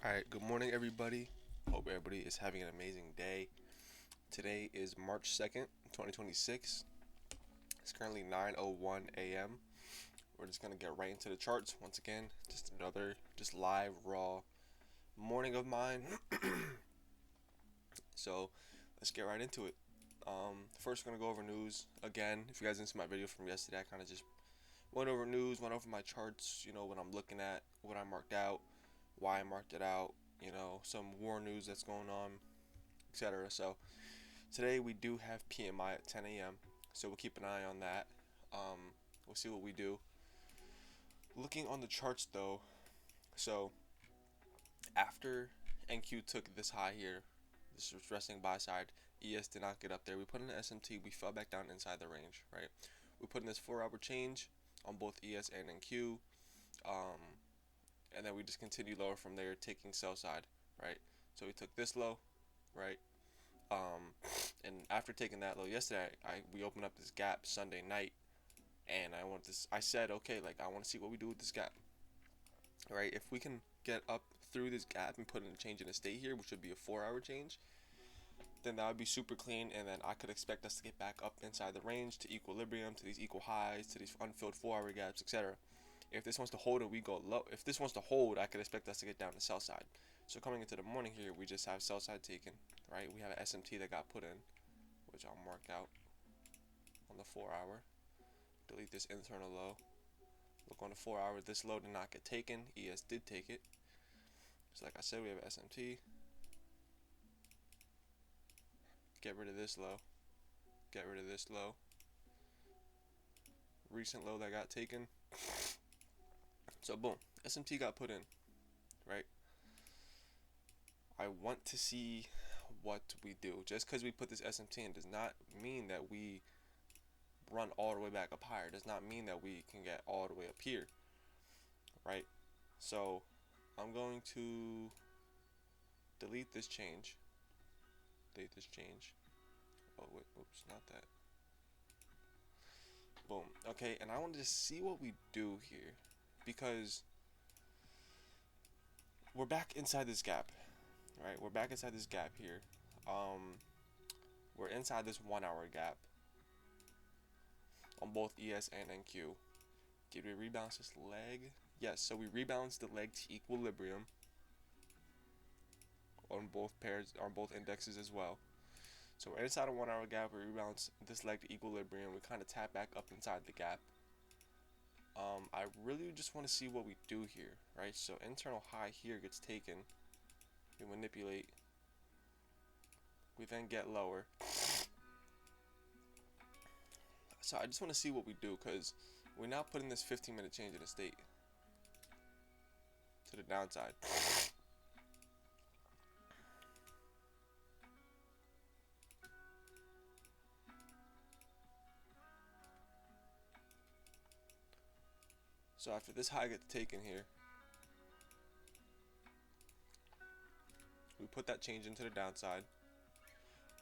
Alright, good morning everybody. Hope everybody is having an amazing day. Today is March 2nd, 2026. It's currently 9:01 a.m. We're just going to get right into the charts once again. Just another live raw morning of mine. So, let's get right into it. First we're going to go over news again. If you guys didn't see my video from yesterday, I kind of just went over news, went over my charts, what I'm looking at, what I marked out, why I marked it out, some war news that's going on, etc. So today we do have PMI at 10 a.m. So we'll keep an eye on that. We'll see what we do. Looking on the charts though, so after NQ took this high here, this was resting buy side, ES did not get up there. We put in an SMT, we fell back down inside the range, right? We put in this 4-hour change on both ES and NQ. And then we just continue lower from there, taking sell side, right? So we took this low, right? And after taking that low yesterday, we opened up this gap Sunday night, and I said, okay, like I want to see what we do with this gap, right? If we can get up through this gap and put in a change in a state here, which would be a 4-hour change, then that would be super clean, and then I could expect us to get back up inside the range to equilibrium, to these equal highs, to these unfilled 4-hour gaps, etc. If this wants to hold it, we go low. If this wants to hold, I could expect us to get down to sell side. So coming into the morning here, we just have sell side taken, right? We have an SMT that got put in, which I'll mark out on the 4-hour. Delete this internal low. Look on the 4-hour, this low did not get taken. ES did take it. So like I said, we have an SMT. Get rid of this low. Get rid of this low. Recent low that got taken. So boom, SMT got put in, right? I want to see what we do. Just because we put this SMT in does not mean that we run all the way back up higher. Does not mean that we can get all the way up here, right? So I'm going to delete this change. Delete this change. Oh wait, oops, not that. Boom. Okay, and I wanted to see what we do here, because we're back inside this gap, right? We're back inside this gap here. We're inside this 1-hour gap on both ES and NQ. Did we rebalance this leg? Yes, so we rebalanced the leg to equilibrium on both pairs, on both indexes as well. So we're inside a 1-hour gap, we rebalance this leg to equilibrium, we kind of tap back up inside the gap. I really just want to see what we do here, right? So internal high here gets taken, we manipulate, we then get lower. So I just want to see what we do, because we're now putting this 15-minute change in the state to the downside. So after this high gets taken here, we put that change into the downside.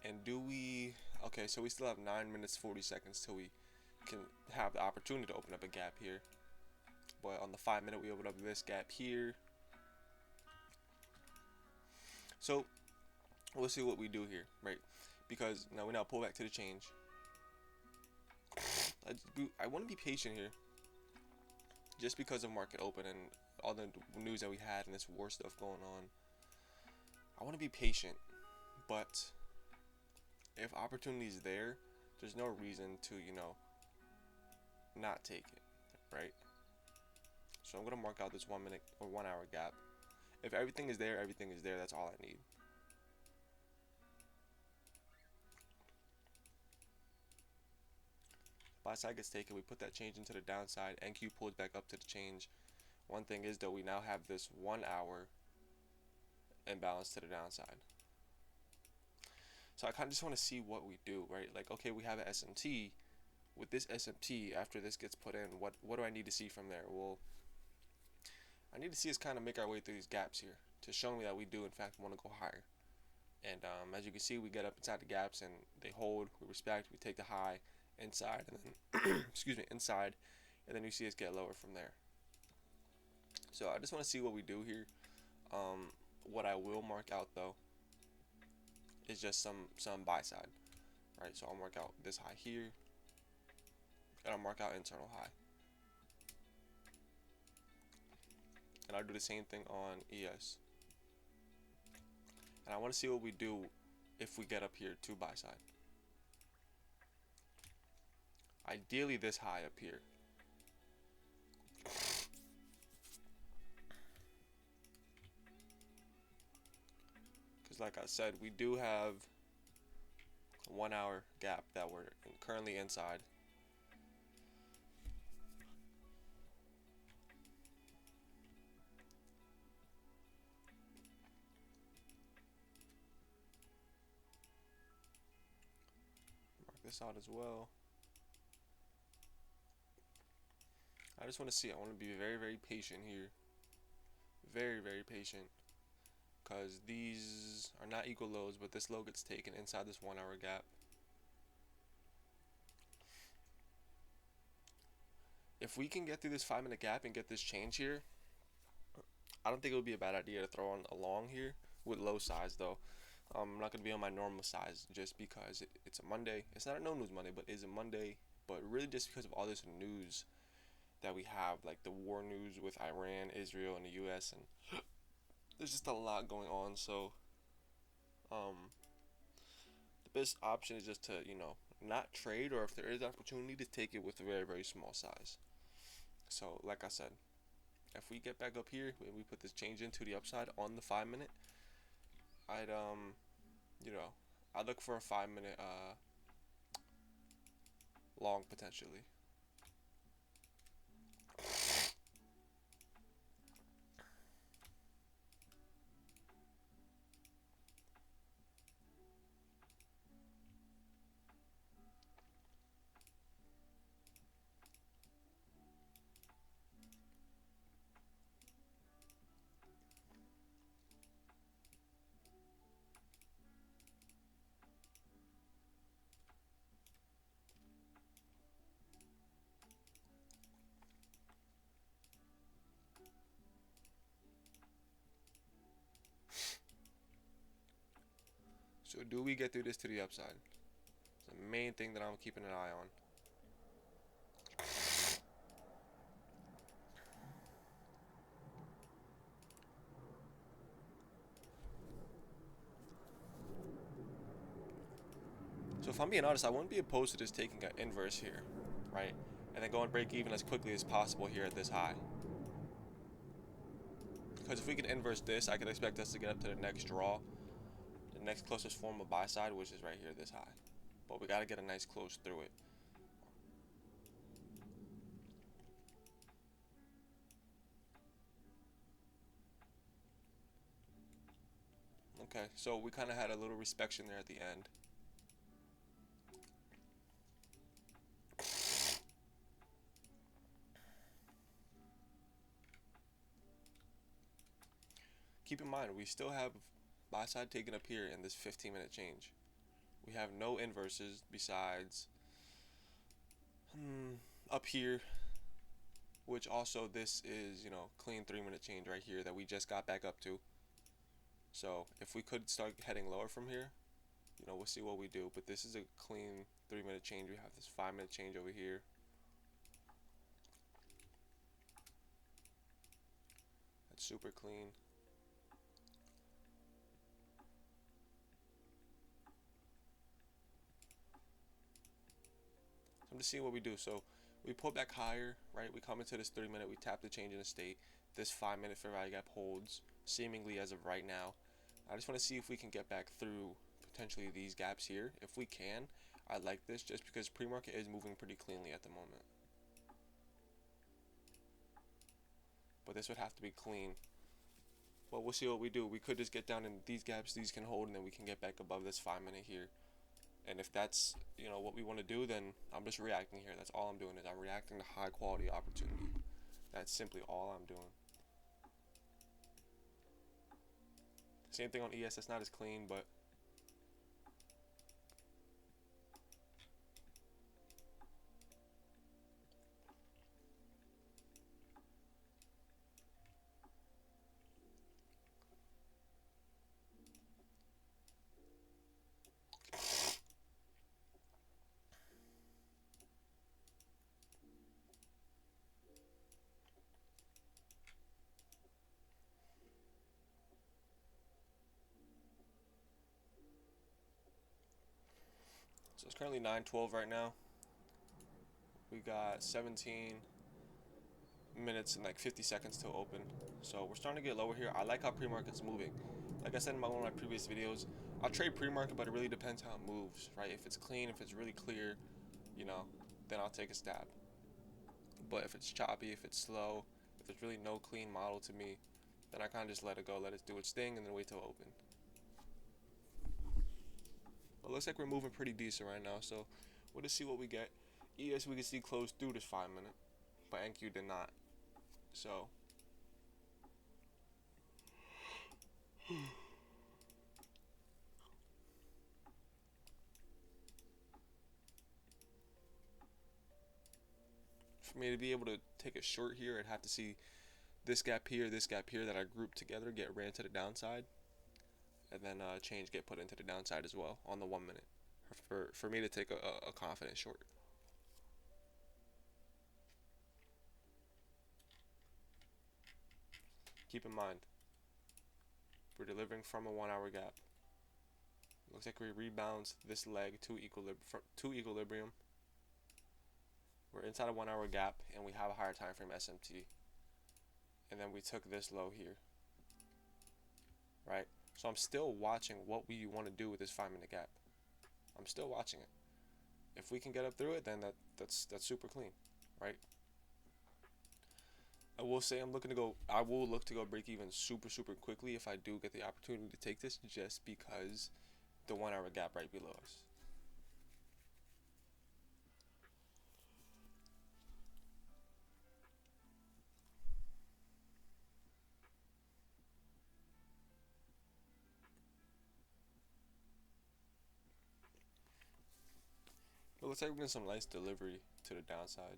And do we... Okay, so we still have 9 minutes 40 seconds till we can have the opportunity to open up a gap here. But on the 5-minute, we open up this gap here. So we'll see what we do here, right? Because now we pull back to the change. I want to be patient here, just because of market open and all the news that we had and this war stuff going on. I want to be patient, but if opportunity is there, there's no reason to, not take it, right? So I'm gonna mark out this 1 minute or 1-hour gap. If everything is there, everything is there. That's all I need. Buy side gets taken, we put that change into the downside. NQ pulls back up to the change. One thing is though, we now have this 1-hour imbalance to the downside. So I kind of just want to see what we do, right? Like, okay, we have an SMT. With this SMT, after this gets put in, what do I need to see from there? Well, I need to see us kind of make our way through these gaps here to show me that we do in fact want to go higher. And as you can see, we get up inside the gaps and they hold, we respect, we take the high inside, and then excuse me, inside, and then you see us get lower from there. So I just want to see what we do here. What I will mark out though is just some buy side, right? So I'll mark out this high here, and I'll mark out internal high, and I'll do the same thing on ES. And I want to see what we do if we get up here to buy side. Ideally this high up here. Because like I said, we do have a 1 hour gap that we're currently inside. Mark this out as well. I just want to see. I want to be very, very patient here. Very, very patient. Because these are not equal lows, but this low gets taken inside this 1 hour gap. If we can get through this 5-minute gap and get this change here, I don't think it would be a bad idea to throw on a long here with low size though. I'm not going to be on my normal size just because it's a Monday. It's not a no news Monday, but it's a Monday. But really just because of all this news that we have, like the war news with Iran, Israel, and the US, and there's just a lot going on. So the best option is just to, not trade, or if there is opportunity, to take it with a very, very small size. So like I said, if we get back up here and we put this change into the upside on the 5-minute, I'd I'd look for a 5-minute long potentially. So do we get through this to the upside? It's the main thing that I'm keeping an eye on. So if I'm being honest, I wouldn't be opposed to just taking an inverse here, right? And then going break even as quickly as possible here at this high. Because if we can inverse this, I can expect us to get up to the next draw, the next closest form of buy side, which is right here, this high. But we got to get a nice close through it. Okay, so we kind of had a little respection there at the end. Keep in mind, we still have buy side taken up here in this 15-minute change. We have no inverses besides up here, which also this is, clean 3-minute change right here that we just got back up to. So if we could start heading lower from here, we'll see what we do. But this is a clean 3-minute change. We have this 5-minute change over here. That's super clean. So I'm just seeing what we do. So we pull back higher, right? We come into this 3-minute, we tap the change in the state. This 5-minute fair value gap holds, seemingly as of right now. I just want to see if we can get back through potentially these gaps here. If we can, I like this just because pre-market is moving pretty cleanly at the moment. But this would have to be clean. But we'll see what we do. We could just get down in these gaps, these can hold, and then we can get back above this 5-minute here. And if that's, what we want to do, then I'm just reacting here. That's all I'm doing, is I'm reacting to high quality opportunity. That's simply all I'm doing. Same thing on ES, it's not as clean, but it's currently 9:12 right now. We got 17 minutes and like 50 seconds to open. So we're starting to get lower here. I like how pre-market's moving. Like I said in one of my previous videos, I'll trade pre-market, but it really depends how it moves, right? If it's clean, if it's really clear, you know, then I'll take a stab. But if it's choppy, if it's slow, if there's really no clean model to me, then I kind of just let it go, let it do its thing, and then wait till open. But it looks like we're moving pretty decent right now, so we'll just see what we get. ES we can see close through this 5 minute, but NQ did not. So for me to be able to take a short here, I'd have to see this gap here that I grouped together get ran to the downside, and then change get put into the downside as well on the 1 minute for me to take a confident short. Keep in mind, we're delivering from a 1 hour gap. Looks like we rebounds this leg to equilibrium. We're inside a 1 hour gap and we have a higher time frame SMT. And then we took this low here. Right? So I'm still watching what we want to do with this 5 minute gap. I'm still watching it. If we can get up through it, then that's super clean, right? I will say I will look to go break even super quickly if I do get the opportunity to take this, just because the 1 hour gap right below us. It looks like we're getting some nice delivery to the downside.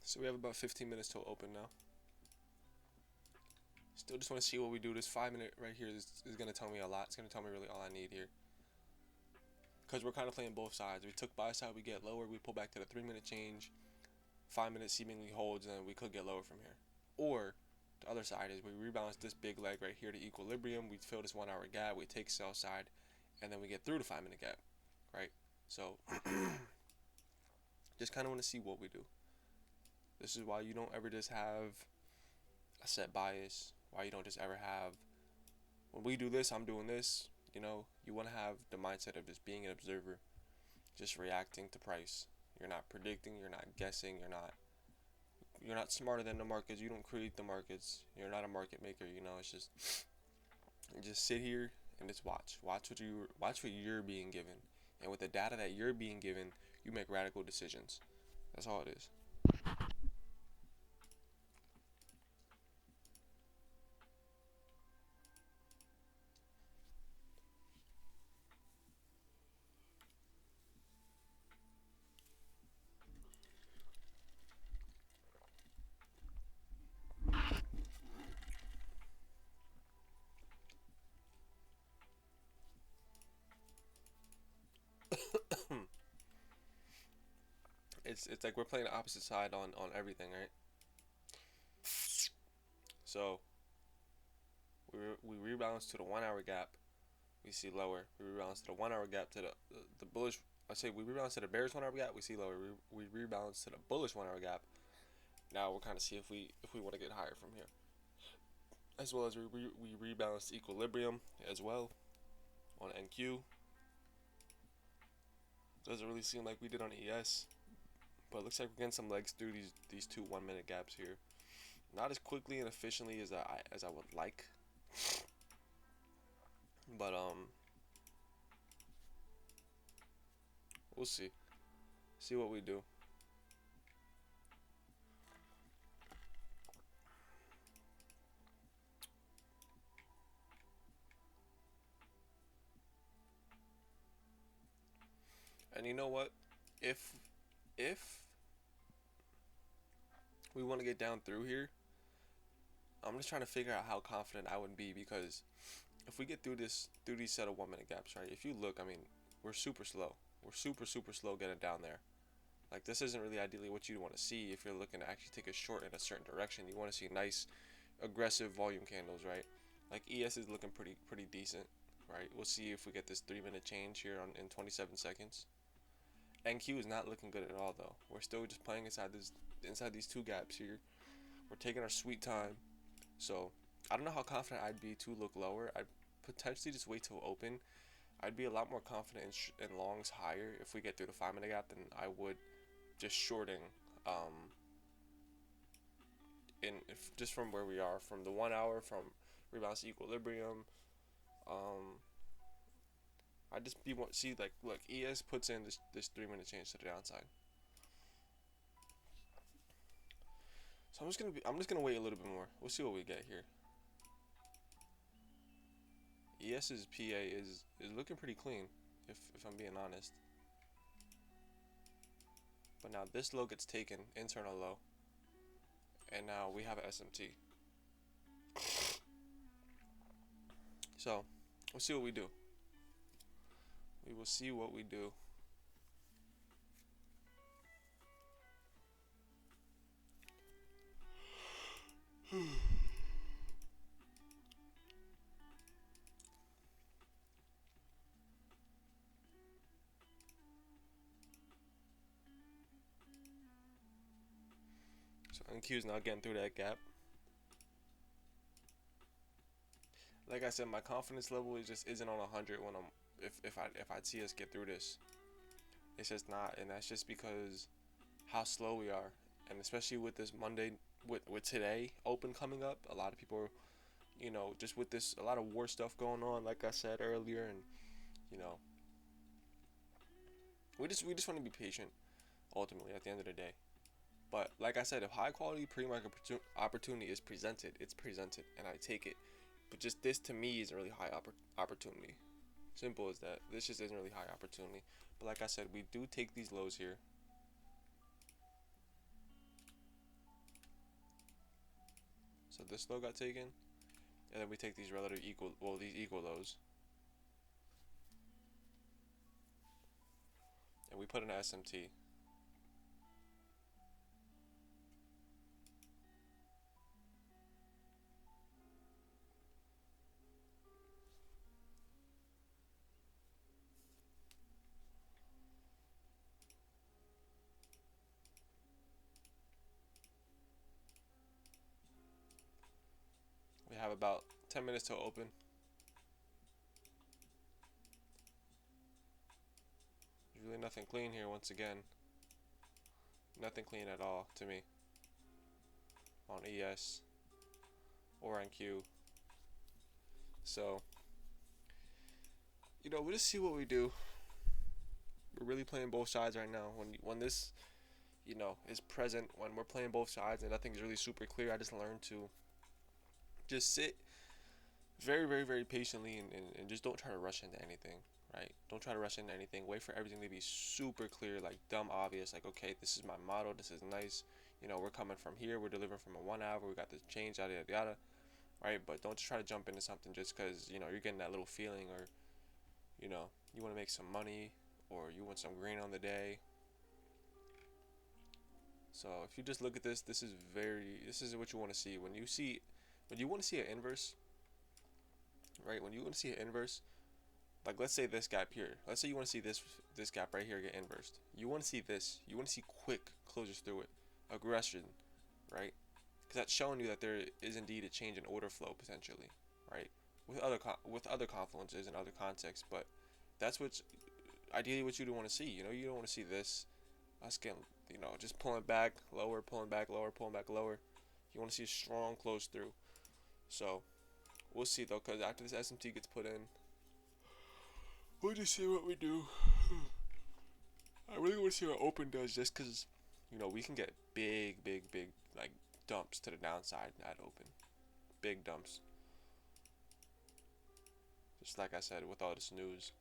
So we have about 15 minutes till open now. Still just want to see what we do. This 5 minute right here is going to tell me a lot. It's going to tell me really all I need here. Because we're kind of playing both sides. We took buy side, we get lower, we pull back to the 3 minute change. 5 minutes seemingly holds, and we could get lower from here. Or the other side is we rebalance this big leg right here to equilibrium. We fill this 1 hour gap, we take sell side, and then we get through the 5 minute gap, right? So just kind of want to see what we do. This is why you don't ever just have a set bias. Why you don't just ever have, when we do this, I'm doing this. You know, you want to have the mindset of just being an observer, just reacting to price. You're not predicting, you're not guessing, you're not smarter than the markets. You don't create the markets. You're not a market maker. You know, it's just you just sit here and just watch what you're being given, and with the data that you're being given, you make radical decisions. That's all it is. It's like we're playing the opposite side on everything, right? So we rebalance to the 1 hour gap. We see lower. We rebalance to the 1 hour gap to the bullish. I say we rebalance to the bearish 1 hour gap. We see lower. We rebalance to the bullish 1 hour gap. Now we'll kind of see if we want to get higher from here. As well as we rebalance to equilibrium as well on NQ. Doesn't really seem like we did on ES, but it looks like we're getting some legs through these two 1 minute gaps here. Not as quickly and efficiently as I would like, but we'll see what we do. And you know what? If if we want to get down through here, I'm just trying to figure out how confident I would be, because if we get through these set of 1 minute gaps, right? If you look, I mean, we're super slow. We're super slow getting down there. Like, this isn't really ideally what you want to see if you're looking to actually take a short in a certain direction. You want to see nice, aggressive volume candles, right? Like, ES is looking pretty decent, right? We'll see if we get this 3 minute change here in 27 seconds. NQ is not looking good at all, though. We're still just playing inside these two gaps here. We're taking our sweet time. So I don't know how confident I'd be to look lower. I'd potentially just wait till open. I'd be a lot more confident in longs higher if we get through the 5 minute gap than I would just shorting. Just from where we are, from the 1 hour, from rebalance to equilibrium. Um, I just be want see, like, look, ES puts in this 3 minute change to the downside. So I'm just gonna wait a little bit more. We'll see what we get here. ES's PA is looking pretty clean, if I'm being honest. But now this low gets taken, internal low, and now we have an SMT. So we'll see what we do. We will see what we do. So NQ is not getting through that gap. Like I said, my confidence level isn't on 100 when if I'd see us get through this. It's just not, and that's just because how slow we are, and especially with this Monday, with today open coming up, a lot of people are, just with this, a lot of war stuff going on, like I said earlier, and you know, we just want to be patient. Ultimately, at the end of the day, but like I said, if high quality pre-market opportunity is presented, it's presented, and I take it. But just this to me isn't really high opportunity. Simple as that. This just isn't really high opportunity. But like I said, we do take these lows here. So this low got taken, and then we take these relative equal, these equal lows, and we put an SMT. We have about 10 minutes to open. There's really nothing clean here once again. Nothing clean at all to me on ES or on Q. So, we'll just see what we do. We're really playing both sides right now. When this, is present, when we're playing both sides and nothing's really super clear, I just learned to just sit very, very, very patiently and just don't try to rush into anything, right? Don't try to rush into anything. Wait for everything to be super clear, like dumb obvious, like, okay, this is my model, this is nice. We're coming from here, we're delivering from a 1 hour, we got this change, yada, yada, yada, right? But don't just try to jump into something just because, you're getting that little feeling, or, you want to make some money, or you want some green on the day. So if you just look at this, this is what you want to see. When you want to see an inverse, right? When you want to see an inverse, like let's say this gap here. Let's say you want to see this gap right here get inversed. You want to see this. You want to see quick closures through it, aggression, right? Because that's showing you that there is indeed a change in order flow potentially, right? With other confluences and other contexts, but that's what's ideally what you don't want to see. You don't want to see this. Us getting, just pulling back lower, pulling back lower, pulling back lower. You want to see a strong close through. So we'll see though, because after this SMT gets put in, we'll just see what we do. I really want to see what open does, just because, we can get big, like, dumps to the downside at open. Big dumps. Just like I said, with all this news.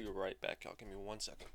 be right back, y'all. Give me 1 second.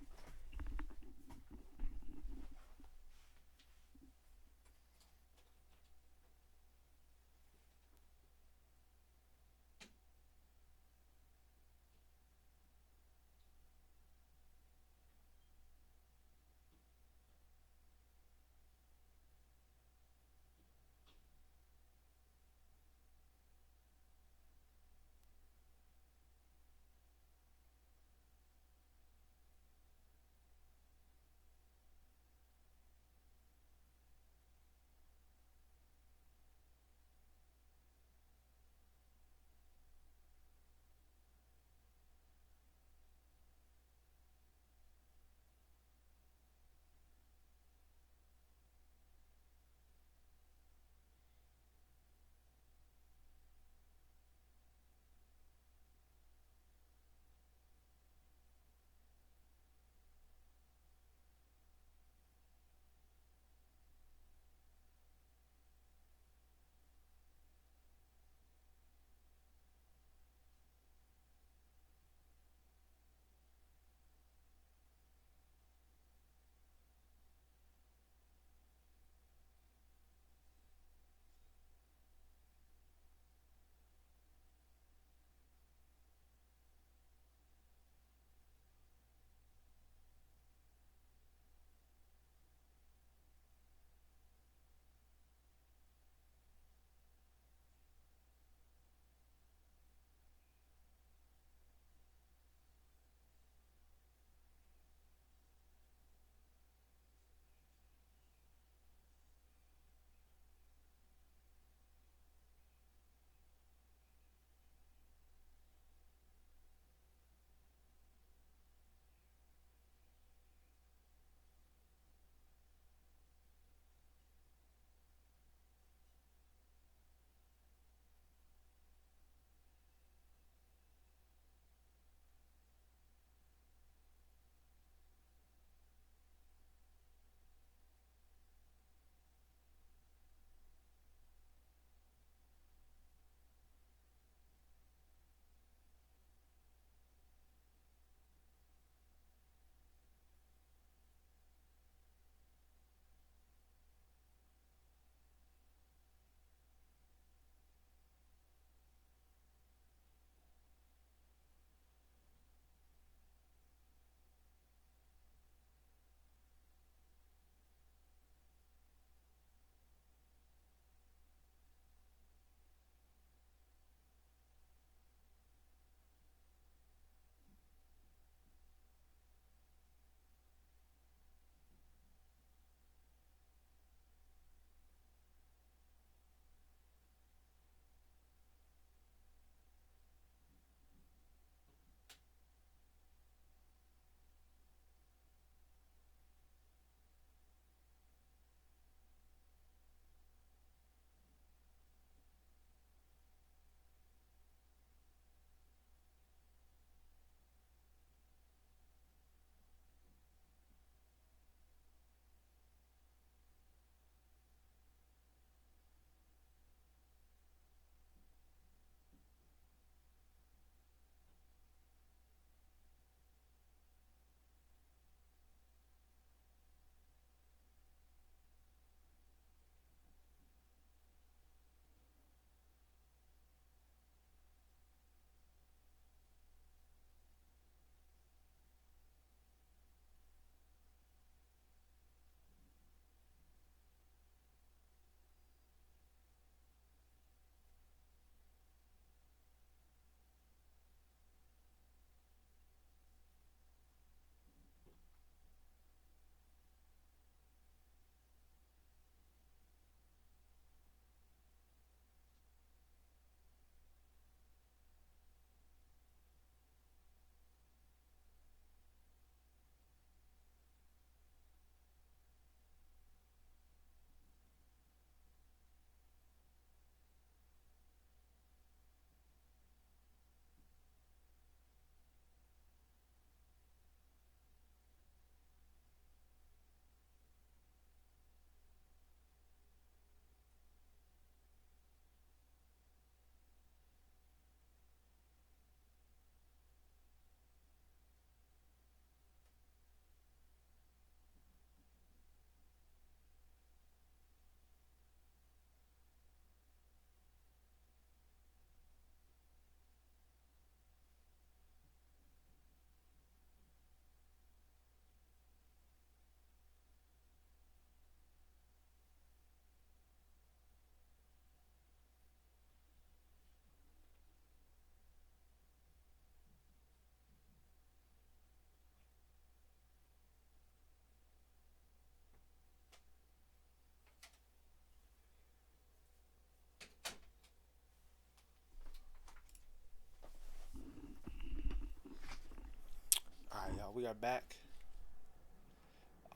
we are back.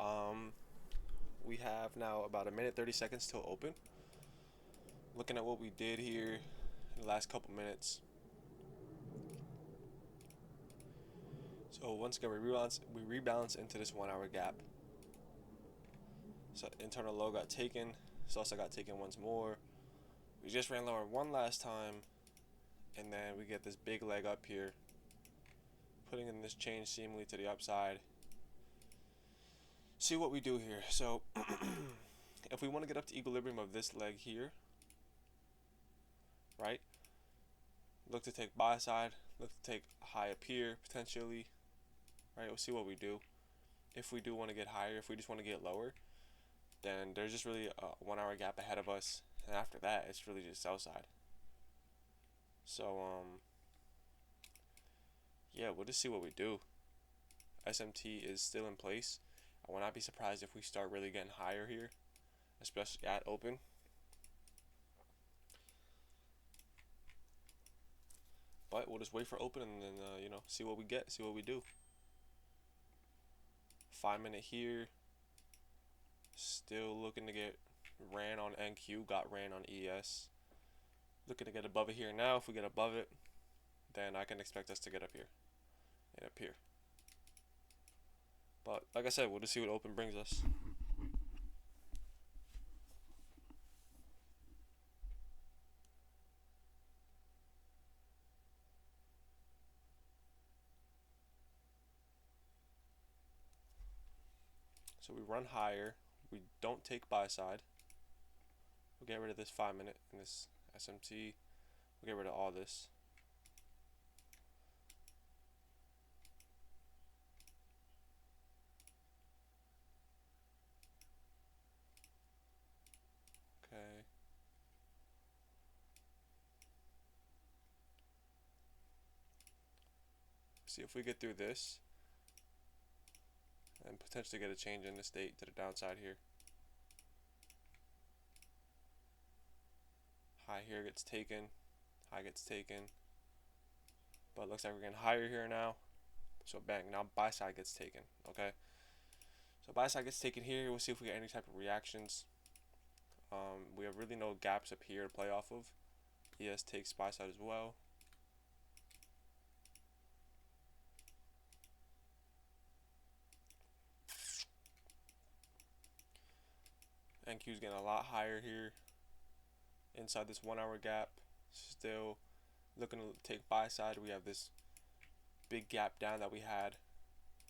Um, we have now about a minute 30 seconds till open. Looking at what we did here in the last couple minutes. So once again, we rebalance into this 1 hour gap. So internal low got taken. Salsa got taken once more. We just ran lower one last time, and then we get this big leg up here, putting in this change seemingly to the upside. See what we do here. So if we want to get up to equilibrium of this leg here, right? Look to take buy side, look to take high up here potentially, right? We'll see what we do. If we do want to get higher, if we just want to get lower, then there's just really a 1 hour gap ahead of us, and after that it's really just sell side. So yeah, we'll just see what we do. SMT is still in place. I will not be surprised if we start really getting higher here, especially at open. But we'll just wait for open and then see what we get, see what we do. 5 minute here. Still looking to get ran on NQ, got ran on ES. Looking to get above it here now. If we get above it, then I can expect us to get up here and up here. But like I said, we'll just see what open brings us. So we run higher. We don't take buy side. We'll get rid of this 5 minute and this SMT. We'll get rid of all this. Okay. See if we get through this and potentially get a change in the state to the downside here. High here gets taken, high gets taken, but it looks like we're getting higher here now. So bang, now buy side gets taken. Okay, so buy side gets taken here. We'll see if we get any type of reactions. We have really no gaps up here to play off of. ES takes buy side as well. NQ's getting a lot higher here inside this 1 hour gap. Still looking to take buy side. We have this big gap down that we had,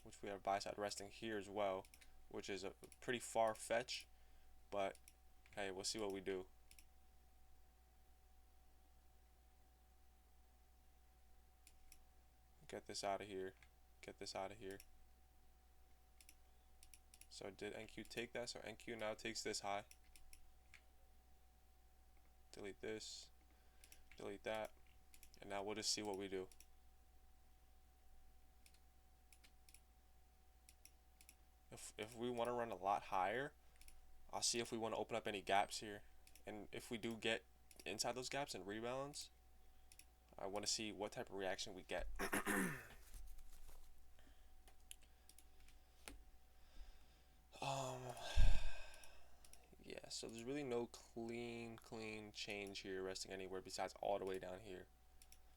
which we have buy side resting here as well, which is a pretty far fetch, but hey, we'll see what we do. Get this out of here. Get this out of here. So did NQ take that? So NQ now takes this high. Delete this. Delete that. And now we'll just see what we do. If we want to run a lot higher, I'll see if we want to open up any gaps here. And if we do get inside those gaps and rebalance, I want to see what type of reaction we get. Yeah, so there's really no clean change here resting anywhere besides all the way down here.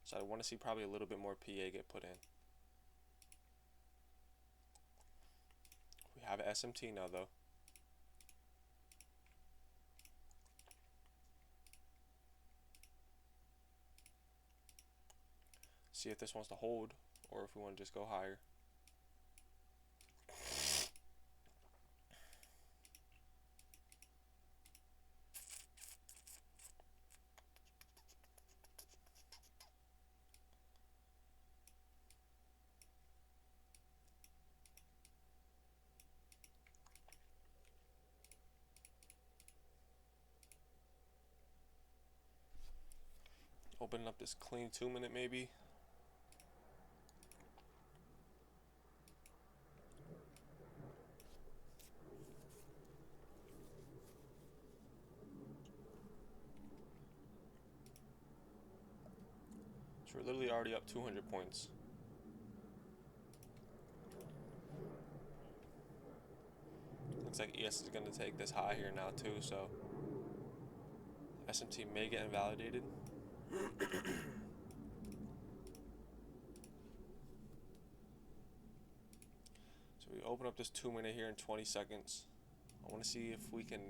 So I want to see probably a little bit more PA get put in. We have an SMT now though. See if this wants to hold or if we want to just go higher. Opening up this clean 2 minute maybe. So we're literally already up 200 points. Looks like ES is going to take this high here now too, so SMT may get invalidated. So we open up this 2-minute here in 20 seconds. I want to see if we can.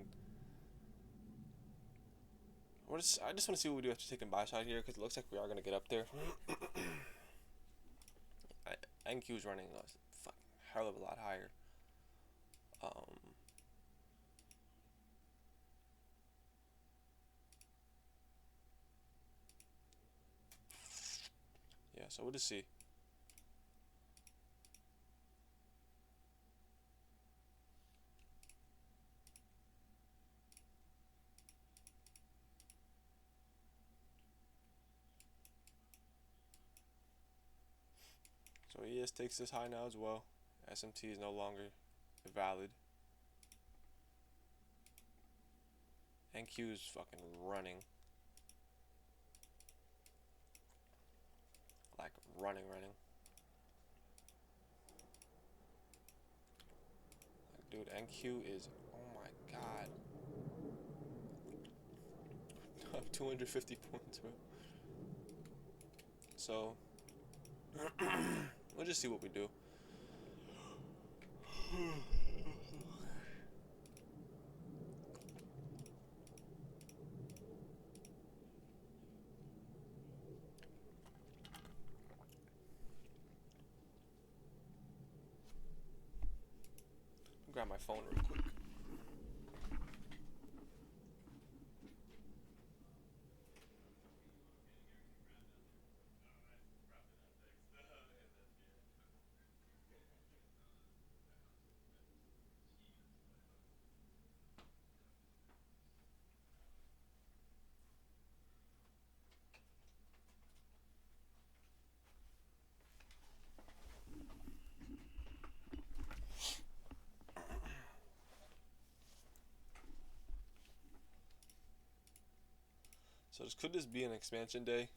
I just want to see what we do after taking buy side here, because it looks like we are going to get up there. NQ's running a fucking hell of a lot higher. Yeah, so we'll just see. So ES takes this high now as well. SMT is no longer valid. NQ is fucking running. Like running. Like, dude, NQ is, oh my god. 250 points, bro. So we'll just see what we do. Grab my phone real quick. So could this be an expansion day?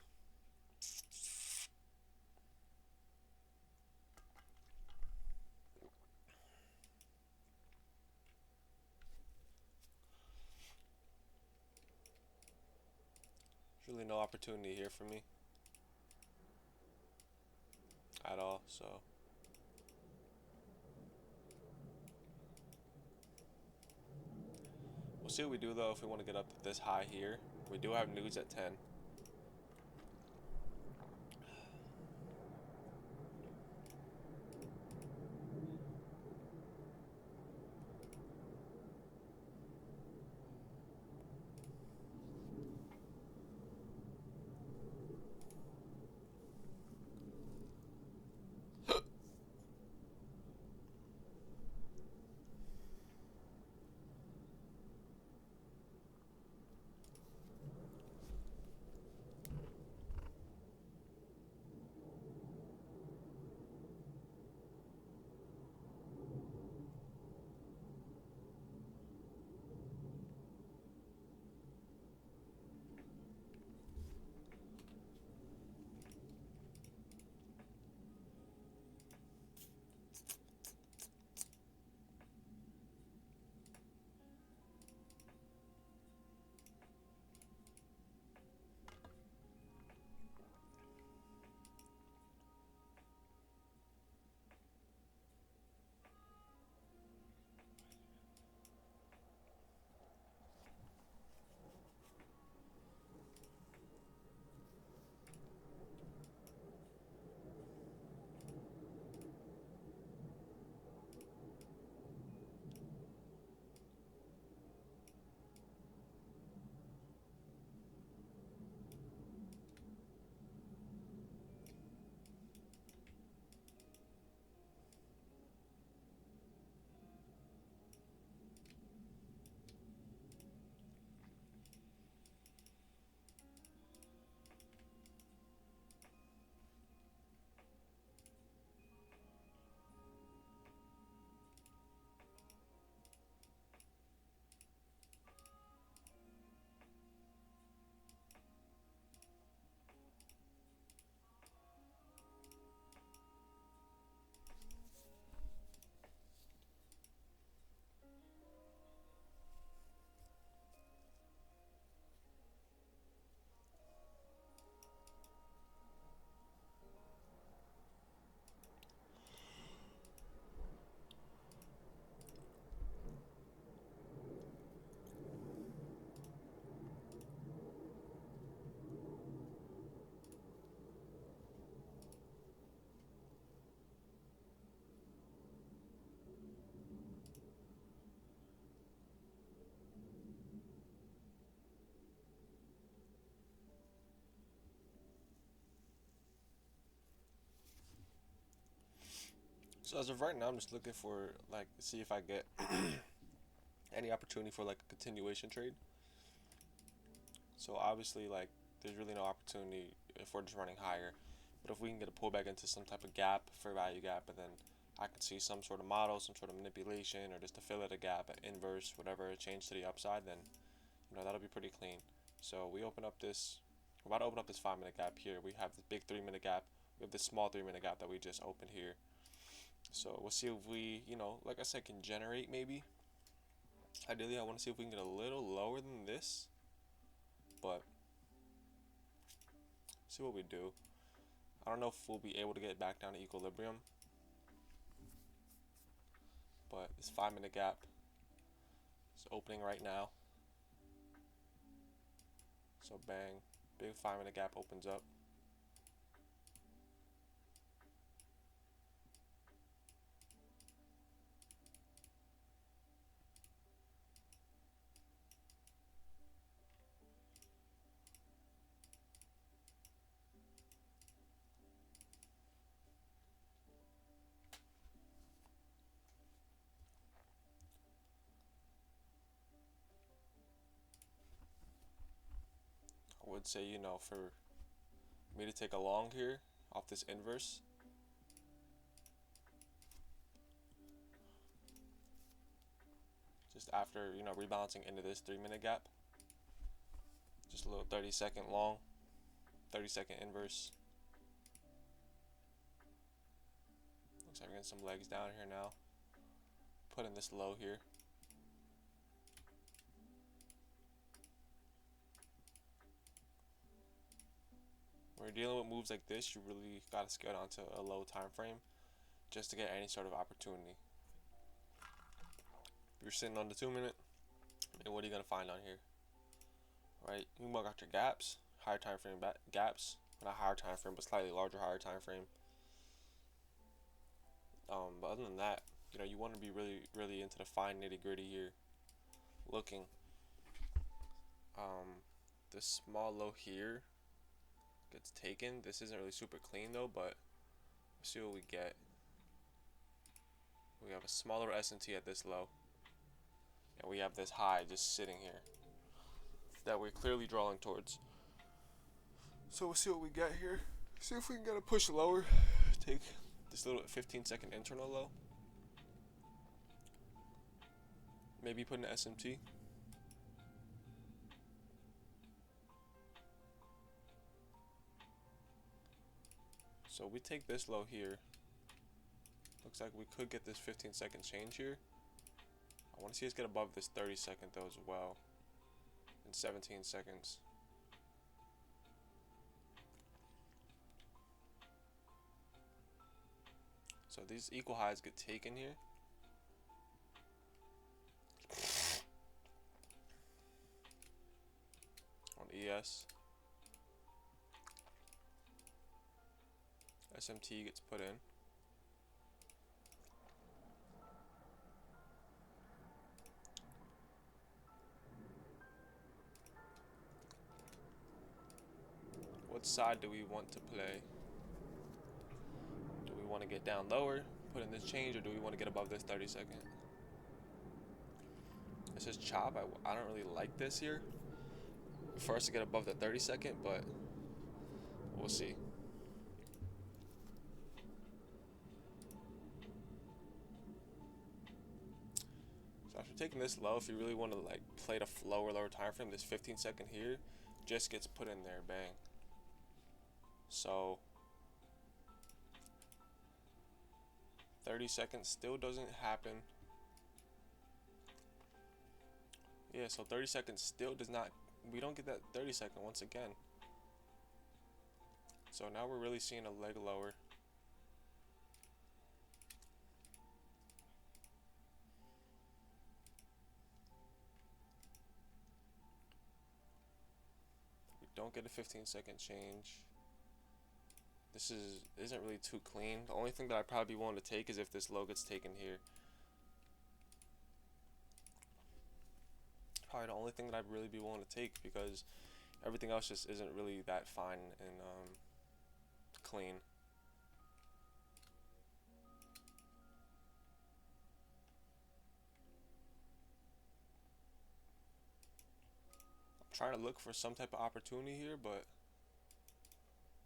There's really no opportunity here for me at all, so we'll see what we do though if we want to get up this high here. We do have nudes at 10. So as of right now, I'm just looking for like see if I get any opportunity for like a continuation trade. So obviously like there's really no opportunity if we're just running higher. But if we can get a pullback into some type of gap, fair value gap, and then I can see some sort of model, some sort of manipulation, or just to fill at a gap, an inverse, whatever, a change to the upside, then that'll be pretty clean. So we open up this, we're about to open up this 5 minute gap here. We have this big 3 minute gap. We have this small 3 minute gap that we just opened here. So we'll see if we, like I said, can generate maybe. Ideally, I want to see if we can get a little lower than this, but see what we do. I don't know if we'll be able to get back down to equilibrium, but this 5 minute gap is opening right now. So bang, big 5 minute gap opens up. I would say, for me to take a long here off this inverse, just after, rebalancing into this 3 minute gap, just a little 30-second long, 30-second inverse. Looks like we're getting some legs down here now. Put in this low here. When you're dealing with moves like this, you really gotta scale down to a low time frame just to get any sort of opportunity. If you're sitting on the 2 minute, what are you gonna find on here? Right? You mark out your gaps, higher time frame gaps, not higher time frame, but slightly larger higher time frame. But other than that, you want to be really, really into the fine nitty gritty here. Looking, this small low here gets taken. This isn't really super clean though, but let's see what we get. We have a smaller S&T at this low, and we have this high just sitting here that we're clearly drawing towards. So we'll see what we get here. See if we can get a push lower. Take this little 15-second internal low. Maybe put an SMT. So we take this low here. Looks like we could get this 15-second change here. I want to see us get above this 30-second though as well. In 17 seconds. So these equal highs get taken here. On ES. SMT gets put in. What side do we want to play? Do we want to get down lower, put in this change, or do we want to get above this 30-second? It says chop. I don't really like this here. For us to get above the 30-second, but we'll see. So after taking this low, if you really want to like play the lower time frame, this 15-second here just gets put in there, bang. So 30 seconds still doesn't happen. Yeah, so 30 seconds still does not, we don't get that 30-second once again. So now we're really seeing a leg lower. We don't get a 15-second change. This isn't really too clean. The only thing that I'd probably be willing to take is if this low gets taken here. Probably the only thing that I'd really be willing to take, because everything else just isn't really that fine and clean. trying to look for some type of opportunity here, but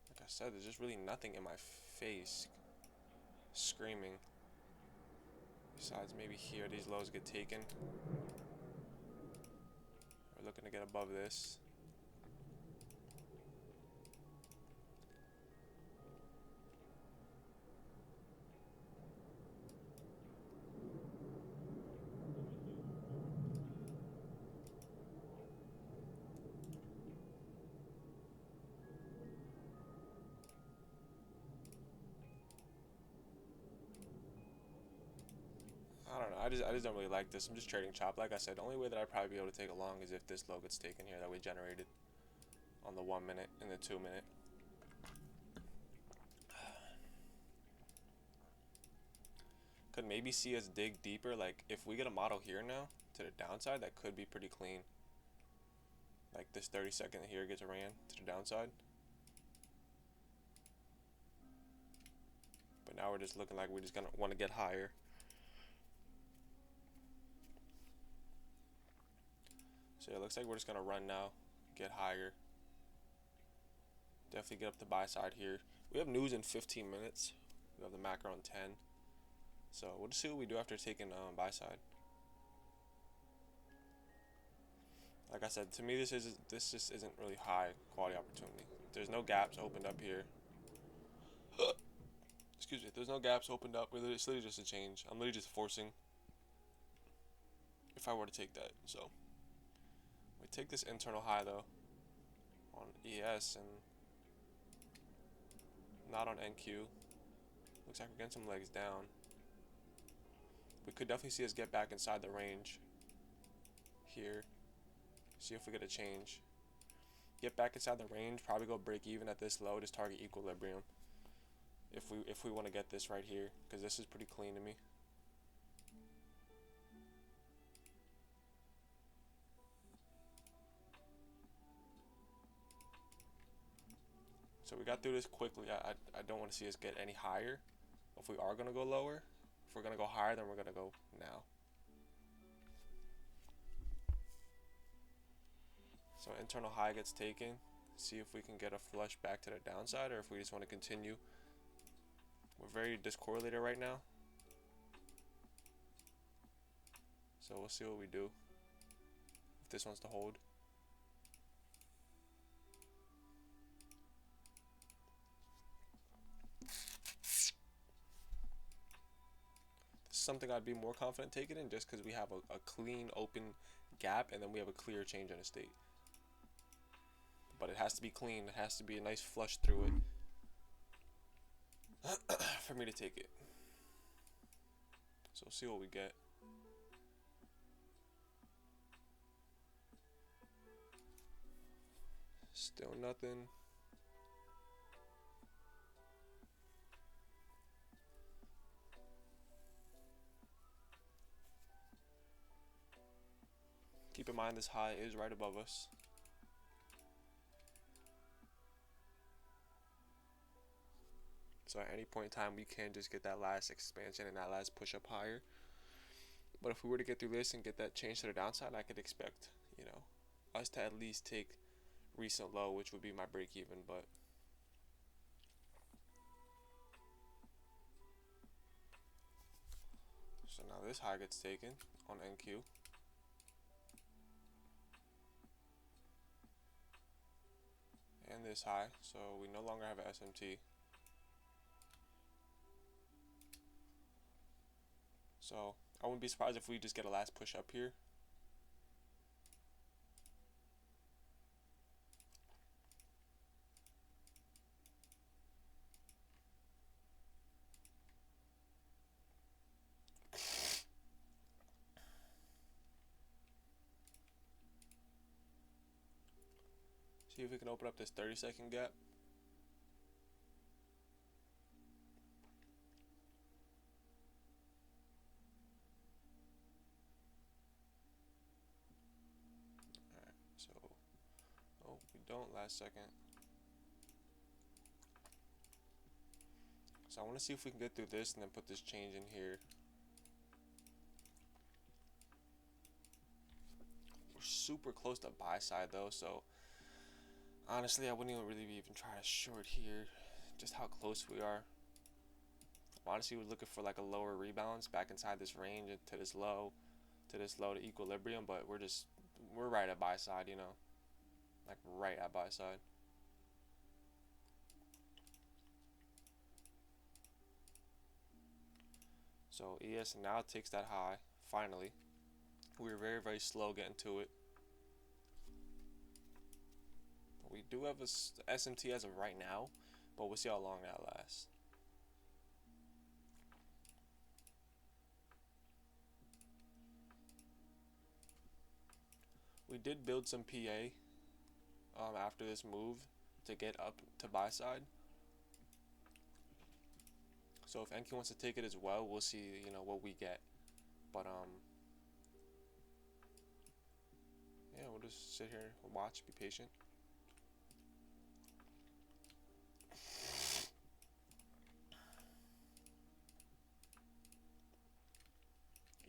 like I said, there's just really nothing in my face screaming. Besides maybe here, these lows get taken. We're looking to get above this. I don't know. I just don't really like this. I'm just trading chop. Like I said, the only way that I'd probably be able to take a long is if this low gets taken here that we generated on the 1 minute and the 2 minute. Could maybe see us dig deeper. Like if we get a model here now to the downside, that could be pretty clean. Like this 30-second here gets ran to the downside. But now we're just looking like we're just gonna want to get higher. So it looks like we're just gonna run now, get higher. Definitely get up the buy side here. We have news in 15 minutes. We have the macro in 10. So we'll just see what we do after taking buy side. Like I said, to me this just isn't really high quality opportunity. There's no gaps opened up here. Excuse me. There's no gaps opened up. It's literally just a change. I'm literally just forcing. If I were to take that, so we take this internal high though on ES and not on NQ. Looks like we're getting some legs down. We could definitely see us get back inside the range here. See if we get a change. Get back inside the range, probably go break even at this low, just target equilibrium. If we want to get this right here, because this is pretty clean to me. So we got through this quickly. I don't want to see us get any higher. If we are gonna go lower, if we're gonna go higher, then we're gonna go now. So internal high gets taken. See if we can get a flush back to the downside, or if we just want to continue. We're very discorrelated right now. So we'll see what we do. If this wants to hold. Something I'd be more confident taking in just because we have a clean open gap and then we have a clear change in the state. But it has to be clean. It has to be a nice flush through it for me to take it. So we'll see what we get. Still nothing. Keep in mind this high is right above us. So at any point in time we can just get that last expansion and that last push up higher. But if we were to get through this and get that change to the downside, I could expect, you know, us to at least take recent low, which would be my break even. But so now this high gets taken on NQ. And this high, so we no longer have an SMT. So I wouldn't be surprised if we just get a last push up here. See if we can open up this 30-second gap. Alright, so, oh, we don't last second. So I want to see if we can get through this and then put this change in here. We're super close to buy side though, so honestly, I wouldn't even try to short here. Just how close we are. Honestly, we're looking for like a lower rebalance back inside this range to this low, to equilibrium, but we're right at buy side, you know, like right at buy side. So ES now takes that high. Finally, we were very slow getting to it. We do have a SMT as of right now, but we'll see how long that lasts. We did build some PA after this move to get up to buy side. So if NQ wants to take it as well, we'll see, you know, what we get. But yeah, we'll just sit here, watch, be patient.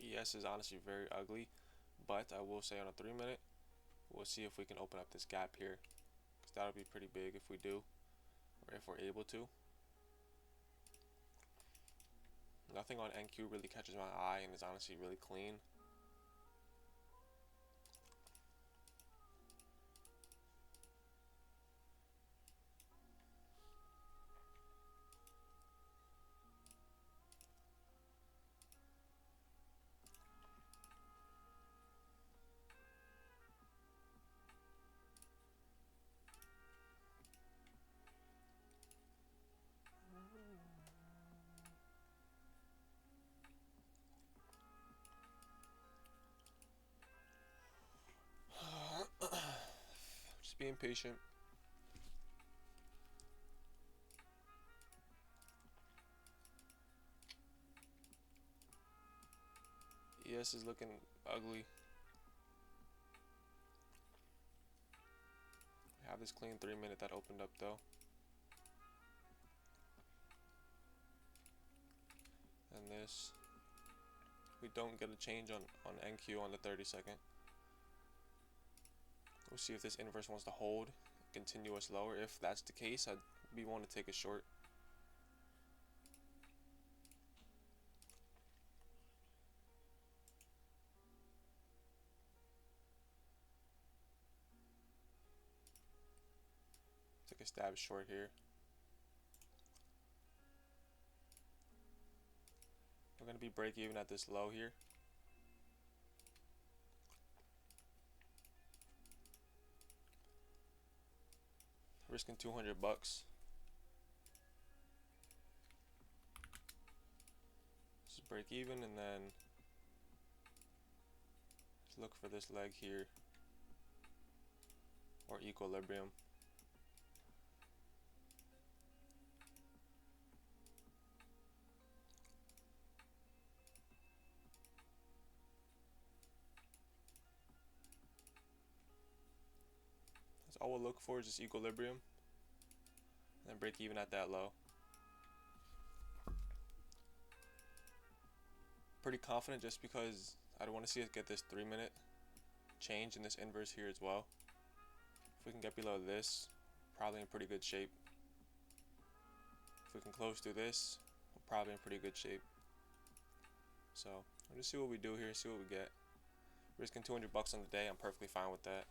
ES is honestly very ugly, but I will say on a 3-minute, we'll see if we can open up this gap here, because that'll be pretty big if we do, or if we're able to. Nothing on NQ really catches my eye and is honestly really clean. Just being patient. ES is looking ugly. We have this clean 3-minute that opened up though. And this, we don't get a change on NQ on the 30-second. We'll see if this inverse wants to hold, continue us lower. If that's the case, I'd be wanting to take a short. Take a stab short here. We're going to be break even at this low here. Risking 200 bucks. This is break even, and then let's look for this leg here, or equilibrium. That's all we'll look for, is just equilibrium, and then break even at that low. Pretty confident just because I don't want to see us get this 3-minute change in this inverse here as well. If we can get below this, probably in pretty good shape. If we can close through this, we're probably in pretty good shape. So we'll just see what we do here, see what we get. Risking 200 bucks on the day, I'm perfectly fine with that.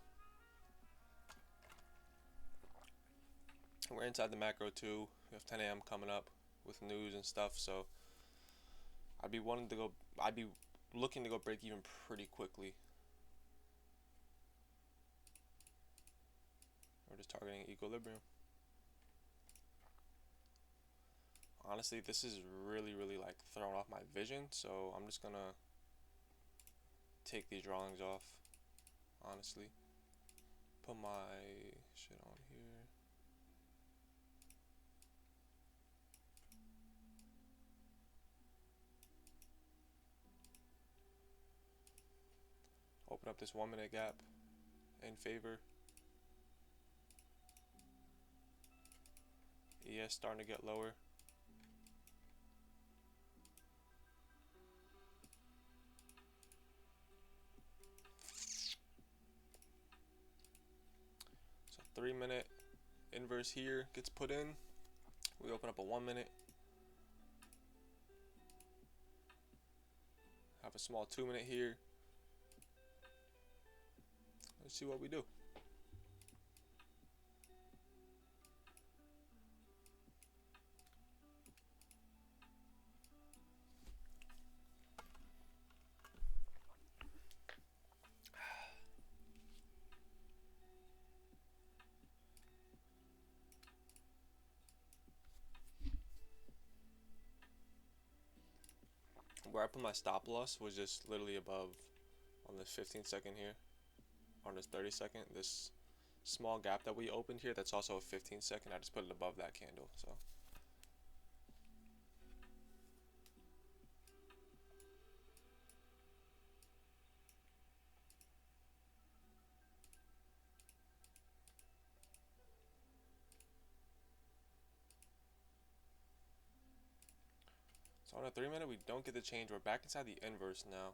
We're inside the macro too. We have 10 a.m. coming up with news and stuff, so I'd be looking to go break even pretty quickly. We're just targeting equilibrium. Honestly, this is really like throwing off my vision, so I'm just gonna take these drawings off, honestly. Put my shit on here. Open up this 1-minute gap in favor. ES starting to get lower. 3-minute inverse here gets put in. We open up a 1-minute. Have a small 2-minute here. Let's see what we do. Where I put my stop loss was just literally above on this 15-second here, on this 30-second, this small gap that we opened here, that's also a 15-second. I just put it above that candle. So on a 3-minute, we don't get the change. We're back inside the inverse now.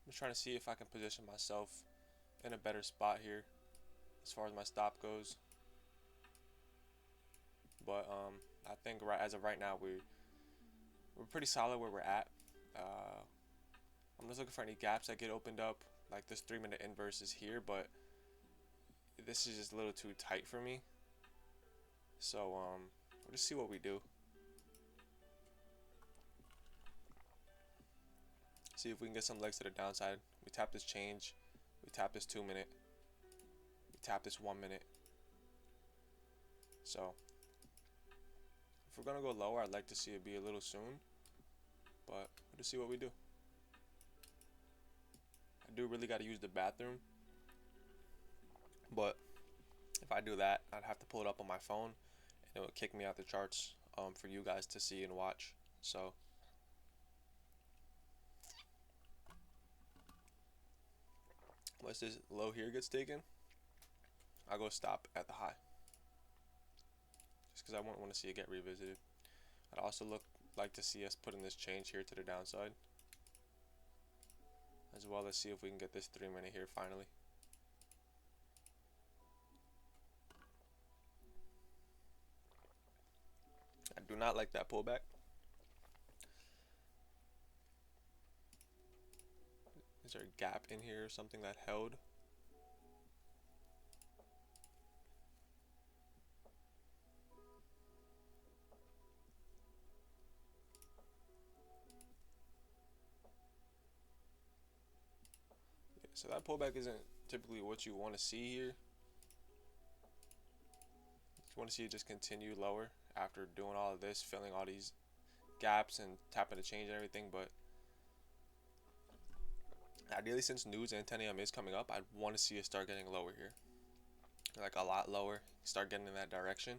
I'm just trying to see if I can position myself in a better spot here as far as my stop goes. But I think as of right now, we're pretty solid where we're at. I'm just looking for any gaps that get opened up. Like this 3-minute inverse is here, but this is just a little too tight for me. So we'll just see what we do. See if we can get some legs to the downside. We tap this change. We tap this 2-minute. We tap this 1-minute. So if we're gonna go lower, I'd like to see it be a little soon. But we'll just see what we do. I do really got to use the bathroom. But if I do that, I'd have to pull it up on my phone, and it would kick me out the charts for you guys to see and watch. So once this low here gets taken, I'll go stop at the high, just because I won't want to see it get revisited. I'd also like to see us put in this change here to the downside, as well as see if we can get this 3-minute here finally. I do not like that pullback. Is there a gap in here or something that held? Yeah, so that pullback isn't typically what you want to see here. You want to see it just continue lower after doing all of this, filling all these gaps and tapping the change and everything. But ideally, since news and 10 a.m. is coming up, I'd want to see it start getting lower here, like a lot lower, start getting in that direction,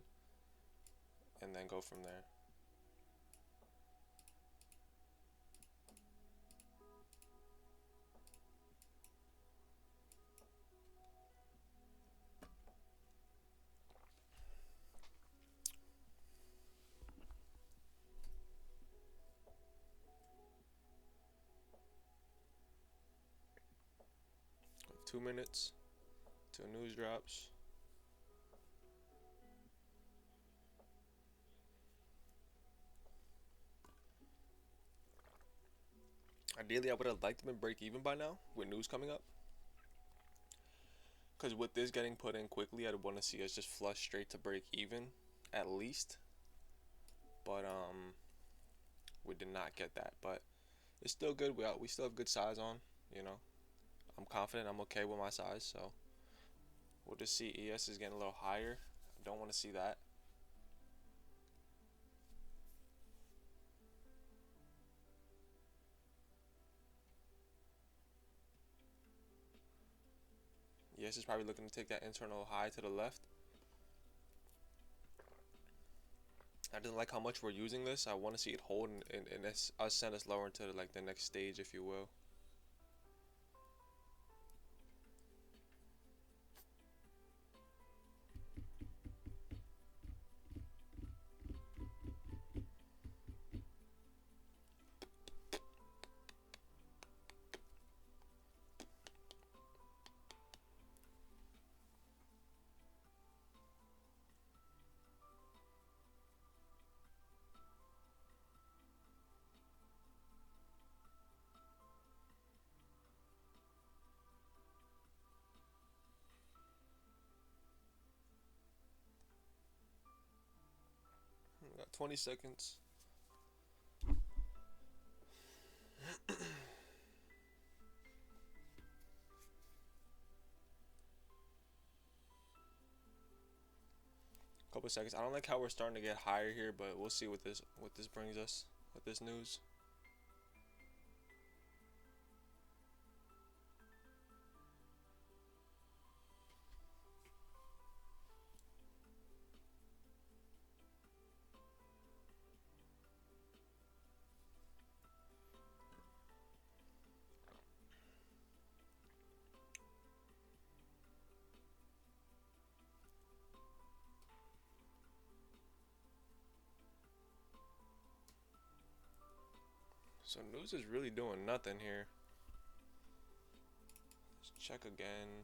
and then go from there. We have 2 minutes till news drops. Ideally, I would have liked to break even by now with news coming up. Because with this getting put in quickly, I'd want to see us just flush straight to break even, at least. But we did not get that. But it's still good. We still have good size on. You know, I'm confident. I'm okay with my size. So we'll just see. ES is getting a little higher. I don't want to see that. ES is probably looking to take that internal high to the left. I didn't like how much we're using this. I want to see it hold and us send us lower into like the next stage, if you will. Got 20 seconds. Couple seconds. I don't like how we're starting to get higher here, but we'll see what this brings us with this news. So news is really doing nothing here. Let's check again.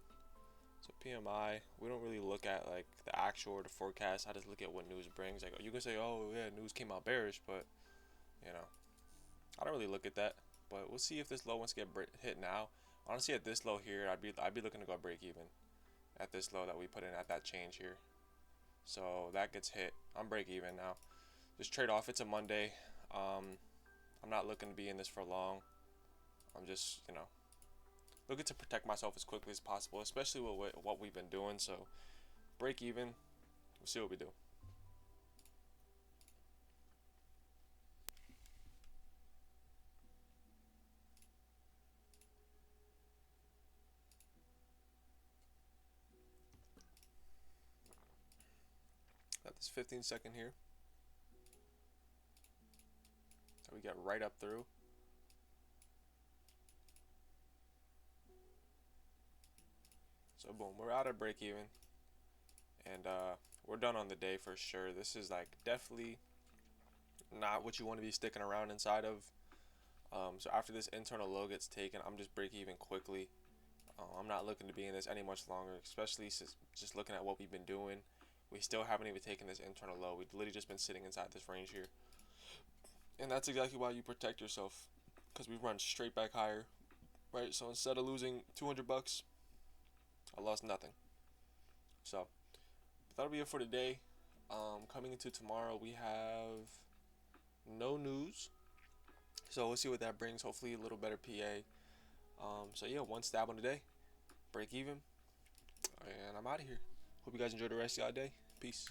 So PMI, we don't really look at like the actual or the forecast. I just look at what news brings. Like you can say, oh yeah, news came out bearish, but you know, I don't really look at that. But we'll see if this low wants to get hit now. Honestly, at this low here, I'd be looking to go break even at this low that we put in at that change here. So that gets hit. I'm break even now. Just trade off. It's a Monday. I'm not looking to be in this for long. I'm just, looking to protect myself as quickly as possible, especially with what we've been doing. So break even. We'll see what we do. Got this 15-second here. So we get right up through. So boom, we're out of break even. And we're done on the day for sure. This is like definitely not what you want to be sticking around inside of. So after this internal low gets taken, I'm just break even quickly. I'm not looking to be in this any much longer, especially just looking at what we've been doing. We still haven't even taken this internal low. We've literally just been sitting inside this range here. And that's exactly why you protect yourself, because we run straight back higher, right? So instead of losing 200 bucks, I lost nothing. So that'll be it for today. Coming into tomorrow, we have no news. So we'll see what that brings. Hopefully a little better PA. So yeah, one stab on the day, break even, and I'm out of here. Hope you guys enjoy the rest of y'all day. Peace.